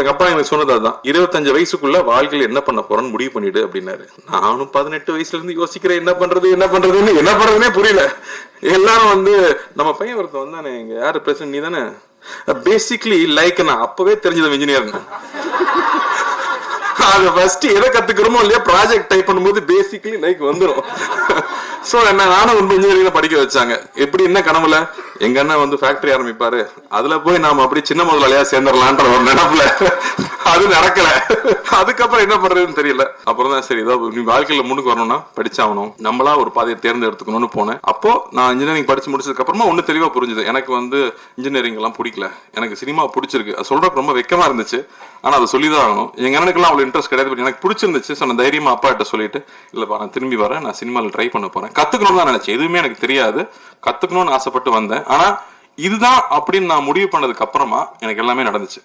எங்க அப்பா எனக்கு சொன்னது அதுதான், 25 வயசுக்குள்ள வாழ்க்கையில என்ன பண்ண போறேன்னு முடிவு பண்ணிடு அப்படின்னாரு. நானும் 18 வயசுல இருந்து யோசிக்கிறேன் என்ன பண்றதுன்னே புரியல. எல்லாரும் வந்து நம்ம பையன் ஒருத்தன் வந்தானே, இங்க யாரு பிரச்சனை, நீ தானே பேசிக்லி லைக், நான் அப்பவே தெரிஞ்சது இன்ஜினியர். அது ஃபர்ஸ்ட் எதை கத்துக்கிறோமோ இல்லையா, ப்ராஜெக்ட் டைப் பண்ணும்போது பேசிக்கலி லைக் வந்துடும். சோ என்ன, நானும் வந்து இன்ஜினியரிங் படிக்க வச்சாங்க. எப்படி என்ன கனவுல எங்க அண்ணன் வந்து ஃபேக்டரி ஆரம்பிப்பாரு, அதுல போய் நாம அப்படி சின்ன முதலாளியா சேர்ந்துடலான்ற ஒரு நினைப்புல அது நடக்கல. அதுக்கப்புறம் என்ன பண்றதுன்னு தெரியல. அப்புறம் தான் சரி, ஏதாவது நீ வாழ்க்கையில முன்னுக்கு வரணும்னா படிச்சாகணும், நம்மளா ஒரு பாதையை தேர்ந்தெடுத்துக்கணும்னு போனேன். அப்போ நான் இன்ஜினியரிங் படிச்சு முடிச்சதுக்கு அப்புறமா ஒண்ணு தெளிவா புரிஞ்சுது, எனக்கு வந்து இன்ஜினியரிங் எல்லாம் பிடிக்கல, எனக்கு சினிமா பிடிச்சிருக்கு. அது சொல்றதுக்கு ரொம்ப வெக்கமா இருந்துச்சு, ஆனா அதை சொல்லிதான் ஆகணும். எங்க அண்ணனுக்குலாம் அவ்வளவு இன்ட்ரெஸ்ட் கிடையாது, பட் எனக்கு பிடிச்சிருந்துச்சு. சொன்ன தைரியமா அப்பா கிட்ட சொல்லிட்டு, இல்லப்பா நான் திரும்பி வரேன், நான் சினிமாவில் ட்ரை பண்ண போறேன், கத்துக்கணும்னு தான் நினைச்சேன். எதுவுமே எனக்கு தெரியாது, கத்துக்கணும்னு ஆசைப்பட்டு வந்தேன். ஆனா இதுதான் அப்படின்னு நான் முடிவு பண்ணதுக்கு அப்புறமா எனக்கு எல்லாமே நடந்துச்சு.